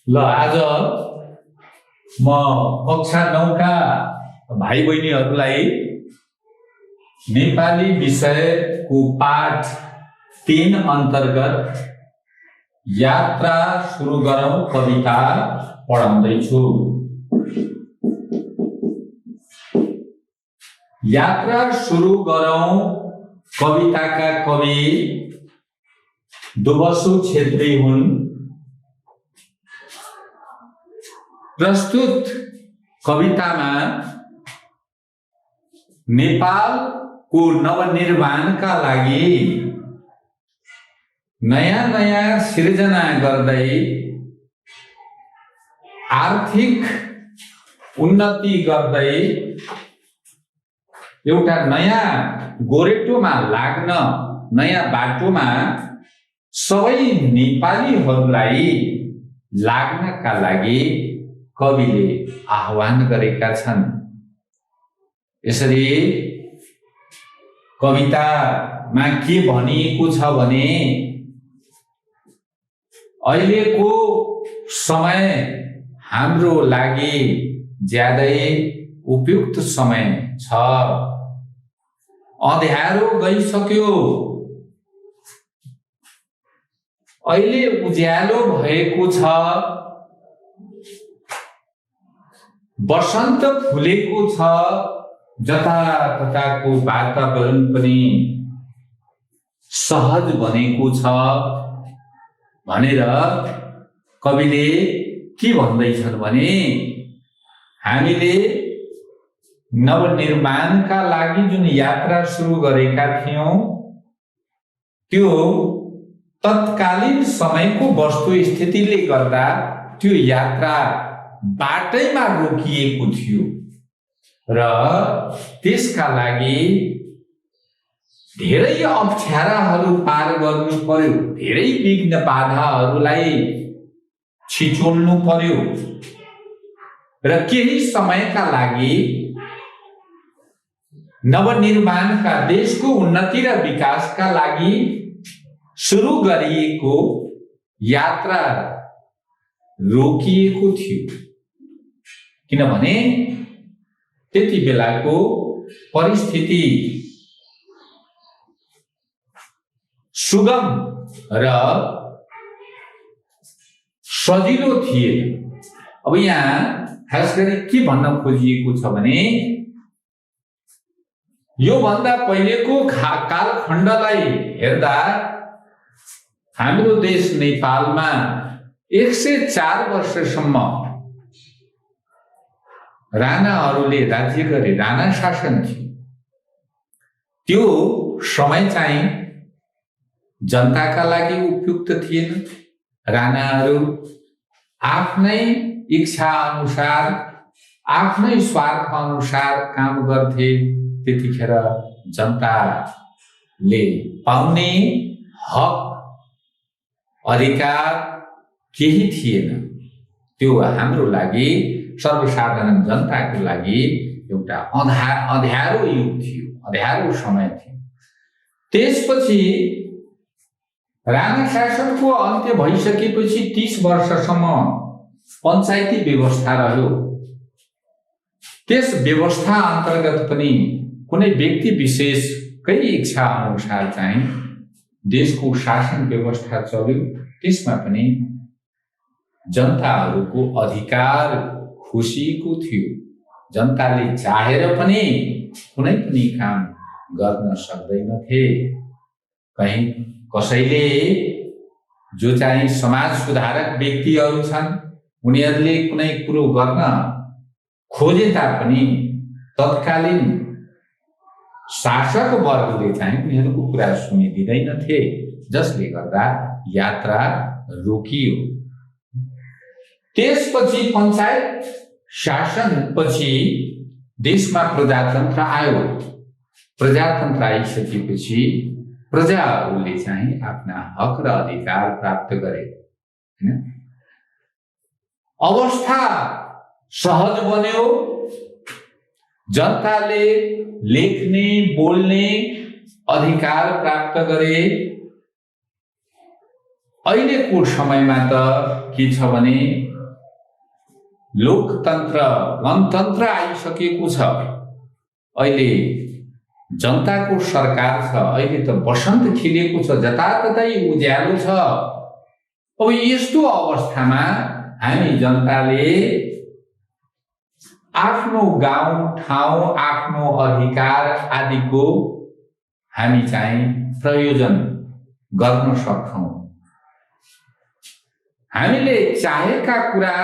ल आज म कक्षा 9 का भाइ बहिनीहरूलाई नेपाली विषयको पाठ 3 अन्तर्गत यात्रा सुरु गरौँ कविता पढाउँदैछु। यात्रा सुरु गरौँ कविताका कवि दुबसु छेत्री हुन्। प्रस्तुत कवितामा नेपालको नवनिर्माणका लागि नयाँ नयाँ सिर्जना गर्दै आर्थिक उन्नति गर्दै एउटा नयाँ गोरेटोमा लाग्न, नयाँ बाटोमा सबै नेपालीहरूलाई लाग्नका लागि कविले आह्वान गरेका छन्। यसरी कवितामा के भनिएको छ भने अहिलेको समय हाम्रो लागि ज्यादै उपयुक्त समय छ। अँध्यारो गइसक्यो, अहिले उज्यालो भएको छ। बसन्त फुलेको छ, जतातताको वातावरण पनि सहज बनेको छ भनेर कविले के भन्दैछन् भने हामीले नवनिर्माणका लागि जुन यात्रा सुरु गरेका थियौं त्यो तत्कालीन समयको वस्तुस्थितिले गर्दा त्यो यात्रा बाटैमा रोकिएको थियो र त्यसका लागि धेरै अप्ठ्याराहरू पार गर्नु पर्यो, धेरै विघ्न बाधाहरूलाई छिचोल्नु पर्यो र केही समयका लागि नवनिर्माणका, देशको उन्नति र विकासका लागि सुरु गरिएको यात्रा रोकिएको थियो। किनभने त्यति बेलाको परिस्थिति सुगम र सजिलो थिएन। अब यहाँ खास गरी के भन्न खोजिएको छ भने यो भन्दा पहिलेको कालखण्डलाई हेर्दा हाम्रो देश नेपालमा 104 वर्षसम्म राणाहरूले राज्य गरे, राणा शासन थियो। त्यो समय चाहिँ जनताका लागि उपयुक्त थिएन। राणाहरू आफ्नै इच्छा अनुसार, आफ्नै स्वार्थ अनुसार काम गर्थे। त्यतिखेर जनताले पाउने हक अधिकार केही थिएन। त्यो हाम्रो लागि, सर्वसाधारण जनताको लागि एउटा अँध्यारो युग थियो, अँध्यारो समय थियो। त्यसपछि राणा शासनको अन्त्य भइसकेपछि 30 वर्षसम्म पञ्चायती व्यवस्था रह्यो। त्यस व्यवस्था अन्तर्गत पनि कुनै व्यक्ति विशेषकै इच्छा अनुसार चाहिँ देशको शासन व्यवस्था चल्यो। त्यसमा पनि जनताहरूको अधिकार खुसीको थियो। जनताले चाहेर पनि कुनै पनि काम गर्न सक्दैनथे। कहीँ कसैले जो चाहिँ समाज सुधारक व्यक्तिहरू छन् उनीहरूले कुनै कुरो गर्न खोजे तापनि तत्कालीन शासक वर्गले चाहिँ उनीहरूको कुरा सुनिदिँदैनथे, जसले गर्दा यात्रा रोकियो। त्यसपछि पञ्चायत शासनपछि देशमा प्रजातन्त्र आयो। प्रजातन्त्र आइसकेपछि प्रजाहरूले चाहिँ आफ्ना हक र अधिकार प्राप्त गरे। अवस्था सहज बन्यो। जनताले लेख्ने, बोल्ने अधिकार प्राप्त गरे। अहिलेको समयमा त के छ भने लोकतन्त्र गणतन्त्र आइसकेको छ। अहिले जनताको सरकार छ। अहिले त बसन्त खिलेको छ, जताततै उज्यालो छ। अब यस्तो अवस्थामा हामी जनताले आफ्नो गाउँ ठाउँ, आफ्नो अधिकार आदिको हामी चाहिँ प्रयोजन गर्न सक्छौं। हामीले चाहेका कुरा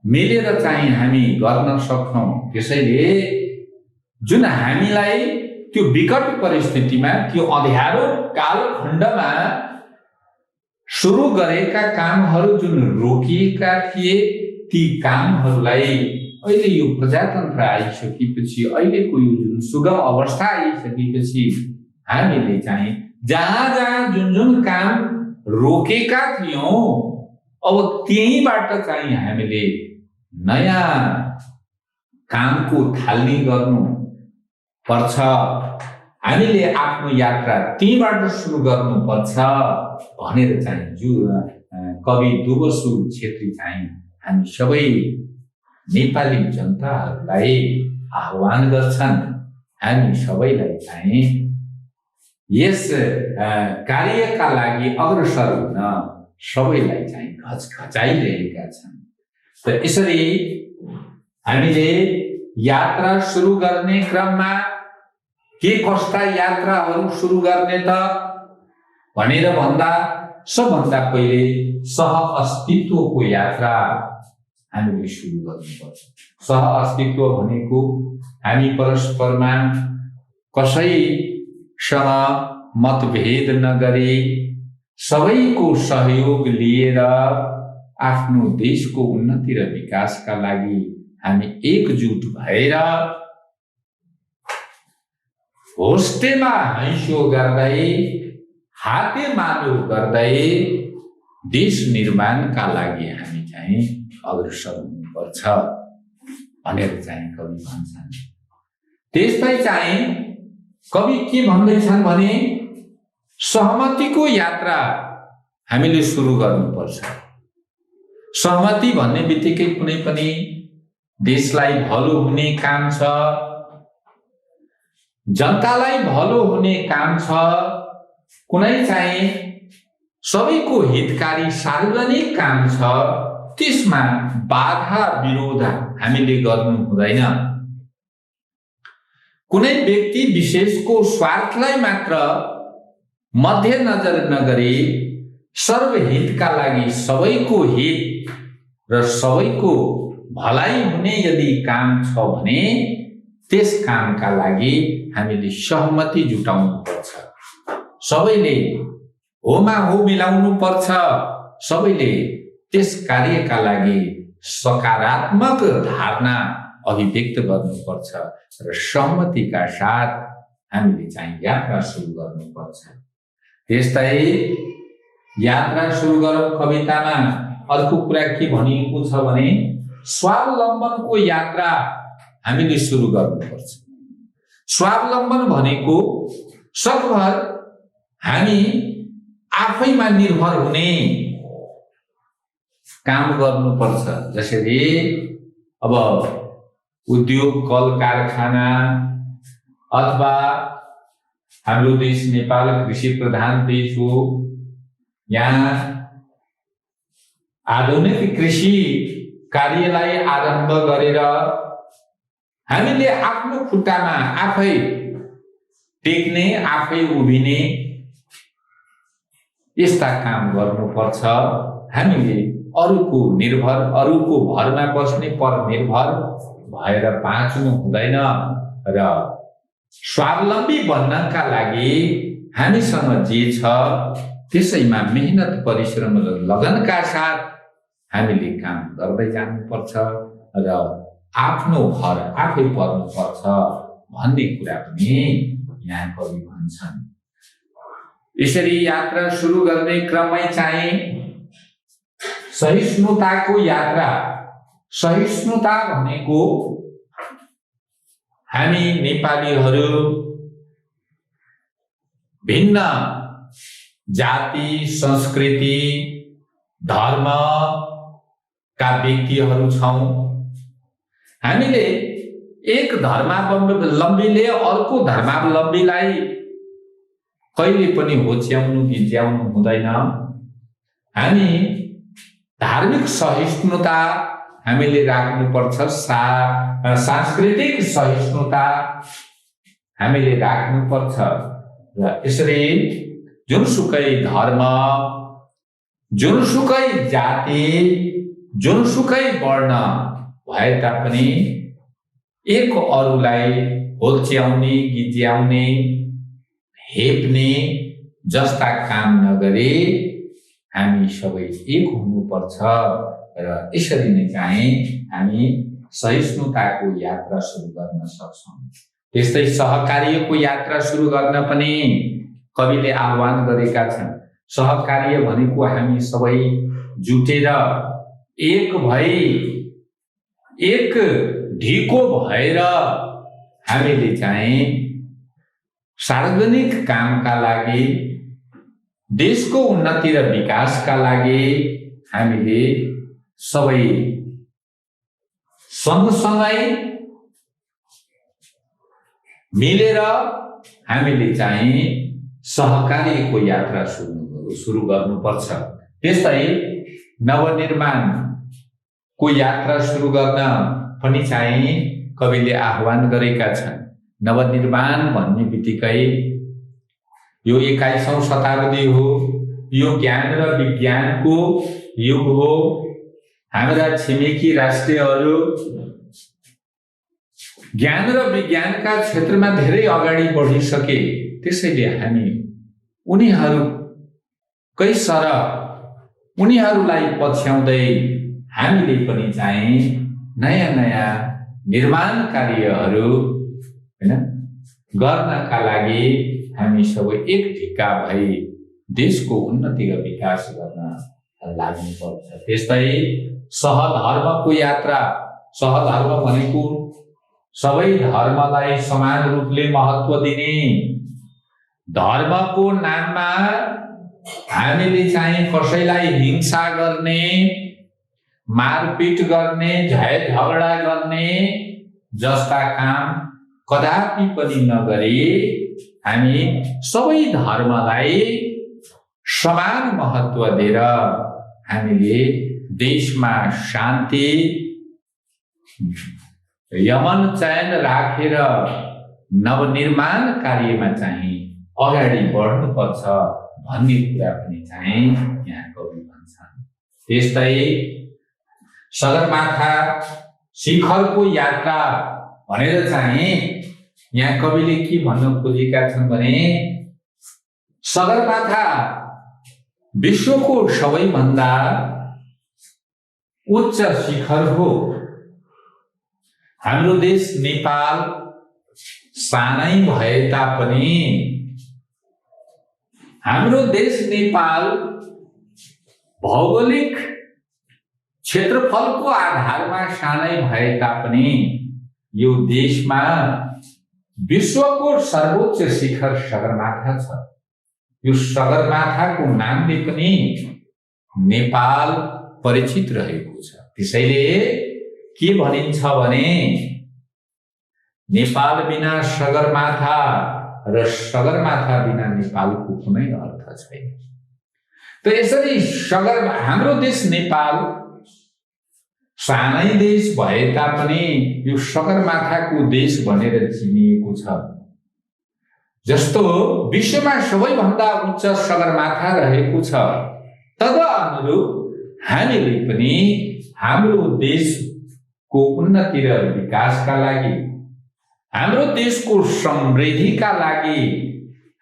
मिलेर चाहिँ हामी गर्न सक्छौं। त्यसैले जुन हामीलाई त्यो विकट परिस्थितिमा, त्यो अँध्यारो कालखण्डमा सुरु गरेका कामहरू जुन रोकिएका थिए, ती कामहरूलाई अहिले यो प्रजातन्त्र आइसकेपछि, अहिलेको यो जुन सुगम अवस्था आइसकेपछि हामीले चाहिँ जहाँ जहाँ जुन जुन काम रोकेका थियौं, अब त्यहीबाट चाहिँ हामीले नयाँ कामको थालनी गर्नु पर्छ। हामीले आफ्नो यात्रा त्यहीबाट सुरु गर्नुपर्छ भनेर चाहिँ कवि दुवसु छेत्री चाहिँ हामी सबै नेपाली जनताहरूलाई आह्वान गर्छन्। हामी सबैलाई चाहिँ यस कार्यका लागि अग्रसर हुन सबैलाई चाहिँ घचघचाइरहेका छन्। त यसरी हामीले यात्रा सुरु गर्ने क्रममा के कस्ता यात्राहरू सुरु गर्ने त भनेर भन्दा सबभन्दा पहिले सह अस्तित्वको यात्रा हामीले सुरु गर्नुपर्छ। सह अस्तित्व भनेको हामी परस्परमा कसैसँग मतभेद नगरी सबैको सहयोग लिएर आफ्नो देशको उन्नति र विकासका लागि हामी एकजुट भएर होस्टेमा हैसो गर्दै, हातेमालो गर्दै देश निर्माणका लागि हामी चाहिँ अग्रसर हुनुपर्छ भनेर चाहिँ कवि भन्छन्। त्यसलाई चाहिँ कवि के भन्दैछन् भने सहमतिको यात्रा हामीले सुरु गर्नुपर्छ। सहमति भन्ने बित्तिकै कुनै पनि देशलाई भलो हुने काम छ, जनतालाई भलो हुने काम छ, कुनै चाहिँ सबैको हितकारी सार्वजनिक काम छ, त्यसमा बाधा विरोध हामीले गर्नु हुँदैन। कुनै व्यक्ति विशेषको स्वार्थलाई मात्र मध्यनजर नगरी सर्वहितका लागि सबैको हित र सबैको भलाइ हुने यदि काम छ भने त्यस कामका लागि हामीले सहमति जुटाउनु पर्छ। सबैले होमा हो मिलाउनु पर्छ। सबैले त्यस कार्यका लागि सकारात्मक धारणा अभिव्यक्त गर्नुपर्छ र सहमतिका साथ हामीले चाहिँ यात्रा सुरु गर्नुपर्छ। त्यस्तै यात्रा सुरु गरौँ कवितामा अर्को कुरा के भनिएको छ भने स्वावलम्बनको यात्रा हामीले सुरु गर्नुपर्छ। स्वावलम्बन भनेको सकभर हामी आफैमा निर्भर हुने काम गर्नुपर्छ। जसरी अब उद्योग कल कारखाना अथवा हाम्रो देश नेपाल कृषि प्रधान देश हो। यहाँ आधुनिक कृषि कार्यलाई आरम्भ गरेर हामीले आफ्नो खुट्टामा आफै टेक्ने, आफै उभिने यस्ता काम गर्नुपर्छ। हामीले अरूको भरमा बस्ने, परनिर्भर भएर बाँच्नु हुँदैन र स्वावलम्बी बन्नका लागि हामीसँग जे छ त्यसैमा मेहनत, परिश्रम र लगनका साथ हामीले काम गर्दै जानुपर्छ र आफ्नो घर आफै पर्नुपर्छ भन्ने कुरा पनि यहाँ कवि भन्छन्। यसरी यात्रा सुरु गर्ने क्रममै चाहिँ सहिष्णुताको यात्रा। सहिष्णुता भनेको हामी नेपालीहरू भिन्न जाति, संस्कृति, धर्मका व्यक्तिहरू छौं। हामीले एक धर्मावलम्बीले अर्को धर्मावलम्बीलाई कहिले पनि होच्याउनु गिज्याउनु हुँदैन। हामी धार्मिक सहिष्णुता हामीले राख्नुपर्छ, सांस्कृतिक सहिष्णुता हामीले राख्नुपर्छ। र यसरी जुनसुकै धर्म, जुनसुकै जाति, जुनसुकै वर्ण भए तापनि एक अरूलाई होच्याउने गिज्याउने हेप्ने जस्ता काम नगरी हामी सबै एक हुनुपर्छ। र यसरी नै चाहिँ हामी सहिष्णुताको यात्रा सुरु गर्न सक्छौँ। त्यस्तै सहकार्यको यात्रा सुरु गर्न पनि कविले आह्वान गरेका छन्। सहकार्य भनेको हामी सबै जुटेर एक भई एक ढिको भएर हामीले चाहिँ सार्वजनिक कामका लागि, देशको उन्नति र विकासका लागि हामीले सबै सँगसँगै मिलेर हामीले चाहिँ सहकार्यको यात्रा सुरु गर्नुपर्छ। त्यस्तै नवनिर्माणको यात्रा सुरु गर्न पनि चाहिँ कविले आह्वान गरेका छन्। नवनिर्माण भन्ने बित्तिकै यो 21औं शताब्दी हो, यो ज्ञान र विज्ञानको युग हो। हाम्रा छिमेकी राष्ट्रहरू ज्ञान र विज्ञानका क्षेत्रमा धेरै अगाडि बढिसके। त्यसैले हामी उनीहरूकै सरह उनीहरूलाई पछ्याउँदै हामीले पनि चाहिँ नयाँ नयाँ निर्माण कार्यहरू गर्नका लागि हामी सबै एक ढिक्का भई देशको उन्नति र विकास गर्न लाग्नुपर्छ। त्यस्तै सहधर्मको यात्रा, सहधर्म भनेको सबै धर्मलाई समान रूपले महत्त्व दिने, धर्मको नाममा हामीले चाहिँ कसैलाई हिंसा गर्ने, मारपिट गर्ने, झै झगडा गर्ने जस्ता काम कदापि पनि नगरी हामी सबै धर्मलाई समान महत्त्व दिएर हामीले देशमा शान्ति, यमन चयन राखेर नवनिर्माण कार्यमा चाहिँ अगाडि बढ्नुपर्छ भन्ने कुरा पनि चाहिँ यहाँ कवि भन्छन्। त्यस्तै सगरमाथा शिखरको यात्रा भनेर चाहिँ यहाँ कविले के भन्न खोजेका छन् भने सगरमाथा विश्वको सबैभन्दा उच्च शिखर हो। हाम्रो देश नेपाल सानै भए तापनि हाम्रो देश नेपाल भौगोलिक क्षेत्रफलको आधारमा सानै भए तापनि यो देशमा विश्वको सर्वोच्च शिखर सगरमाथा छ। यो सगरमाथाको नामले पनि नेपाल परिचित रहेको छ। त्यसैले के भनिन्छ भने नेपाल बिना सगरमाथा र सगरमाथा बिना नेपालको कुनै अर्थ छैन। त यसरी हाम्रो देश नेपाल सानै देश भए तापनि यो सगरमाथाको देश भनेर चिनिएको छ। जस्तो विश्वमा सबैभन्दा उच्च सगरमाथा रहेको छ, तदनुरूप हामीले पनि हाम्रो देशको उन्नति र विकासका लागि, हाम्रो देशको समृद्धिका लागि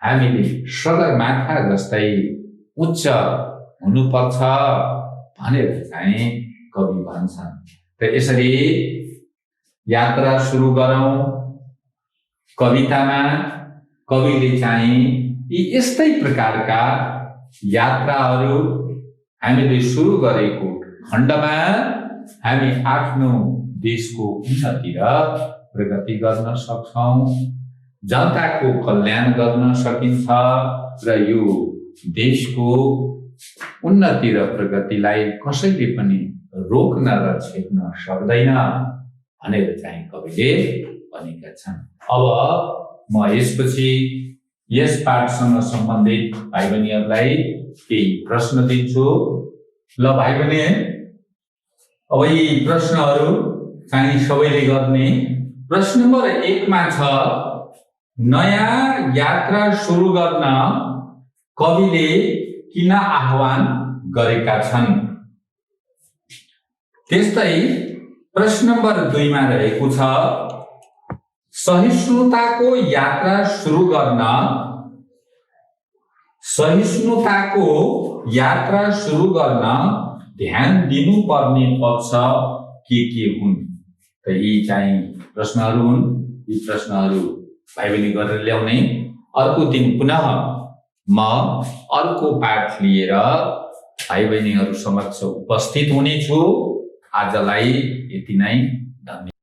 हामीले सगरमाथा जस्तै उच्च हुनुपर्छ भनेर चाहिँ कवि भन्छन्। त यसरी यात्रा सुरु गरौँ। कवितामा कविले चाहिँ यी यस्तै प्रकारका यात्राहरू हामीले सुरु गरेको खण्डमा हामी आफ्नो देशको उन्नति र प्रगति गर्न सक्छौँ, जनताको कल्याण गर्न सकिन्छ र यो देशको उन्नति र प्रगतिलाई कसैले पनि रोक्न र छेक्न सक्दैन भनेर चाहिँ कविले भनेका छन्। अब म यसपछि यस पाठसँग सम्बन्धित भाइ बहिनीहरूलाई केही प्रश्न दिन्छु। ल भाइ बहिनी, अब यी प्रश्नहरू चाहिँ सबैले गर्ने। प्रश्न नम्बर 1 मा छ, नयाँ यात्रा सुरु गर्न कविले किन आह्वान गरेका छन्? त्यस्तै प्रश्न नम्बर 2 मा रहेको छ, सहिष्णुताको यात्रा सुरु गर्न ध्यान दिनुपर्ने पक्ष के हुन्? त यी चाहिँ प्रश्नहरू हुन्। यी प्रश्नहरू भाइ बहिनी गरेर ल्याउने। अर्को दिन पुनः म अर्को पाठ लिएर भाइ बहिनीहरू समक्ष उपस्थित हुनेछु। आजलाई यति नै। धन्यवाद।